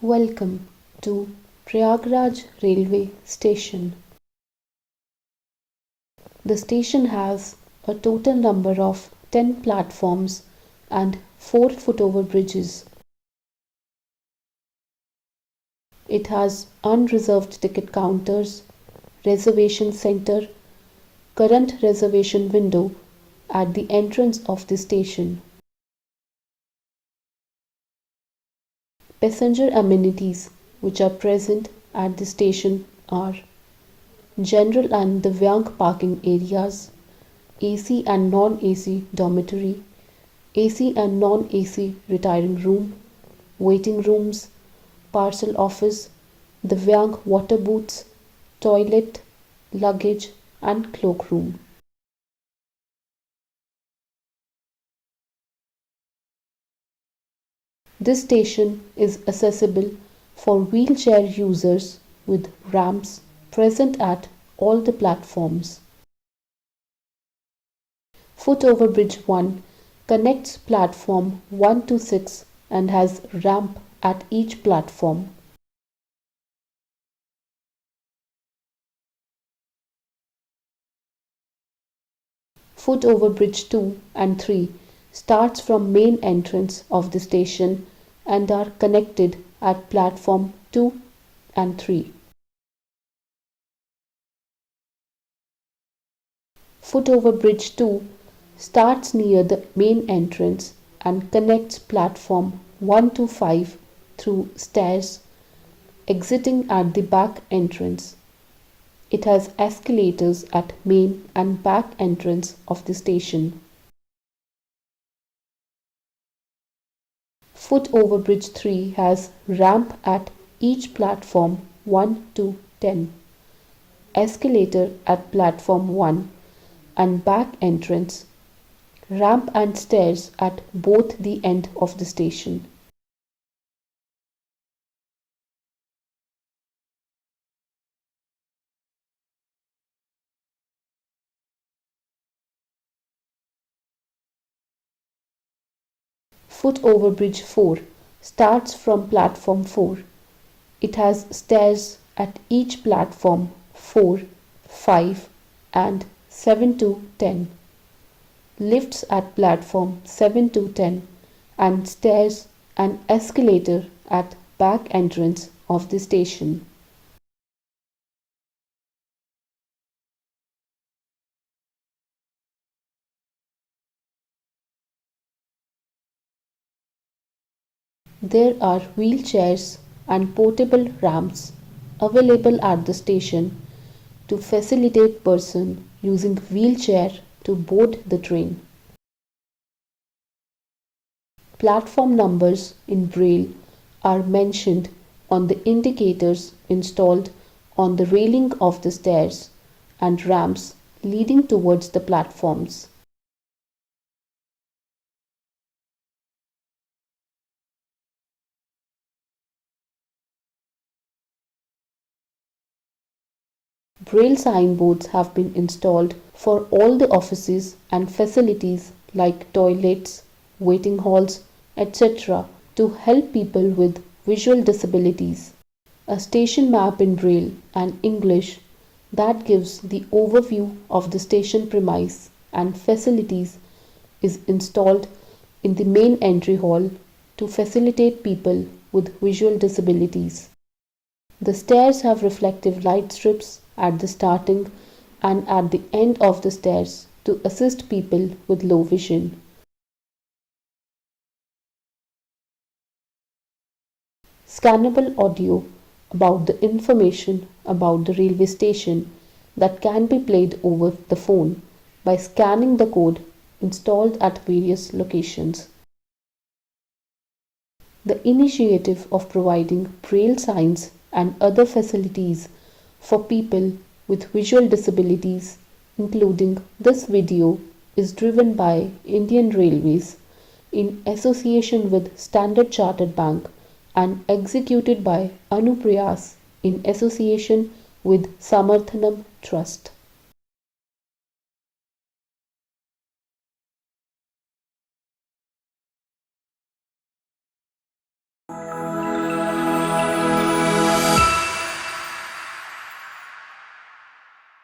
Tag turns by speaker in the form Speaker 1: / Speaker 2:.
Speaker 1: Welcome to Prayagraj Railway Station. The station has a total number of 10 platforms and 4 footover bridges. It has unreserved ticket counters, reservation center, current reservation window at the entrance of the station. Passenger amenities which are present at the station are general and Divyang parking areas, AC and non-AC dormitory, AC and non-AC retiring room, waiting rooms, parcel office, Divyang water booths, toilet, luggage and cloakroom. This station is accessible for wheelchair users with ramps present at all the platforms. Footover Bridge 1 connects platform 1 to 6 and has ramp at each platform. Footover Bridge 2 and 3 starts from main entrance of the station and are connected at platform 2 and 3. Footover Bridge 2 starts near the main entrance and connects platform 1 to 5 through stairs, exiting at the back entrance. It has escalators at main and back entrance of the station. Footover Bridge 3 has ramp at each platform 1 to 10, escalator at platform 1 and back entrance, ramp and stairs at both the end of the station. Footover Bridge 4 starts from platform 4. It has stairs at each platform 4, 5 and 7 to 10, lifts at platform 7 to 10 and stairs and escalator at back entrance of the station. There are wheelchairs and portable ramps available at the station to facilitate person using wheelchair to board the train. Platform numbers in Braille are mentioned on the indicators installed on the railing of the stairs and ramps leading towards the platforms. Braille signboards have been installed for all the offices and facilities like toilets, waiting halls, etc. to help people with visual disabilities. A station map in Braille and English that gives the overview of the station premise and facilities is installed in the main entry hall to facilitate people with visual disabilities. The stairs have reflective light strips at the starting and at the end of the stairs to assist people with low vision. Scannable audio about the information about the railway station that can be played over the phone by scanning the code installed at various locations. The initiative of providing Braille signs and other facilities for people with visual disabilities, including this video, is driven by Indian Railways in association with Standard Chartered Bank and executed by Anuprayaas in association with Samarthanam Trust.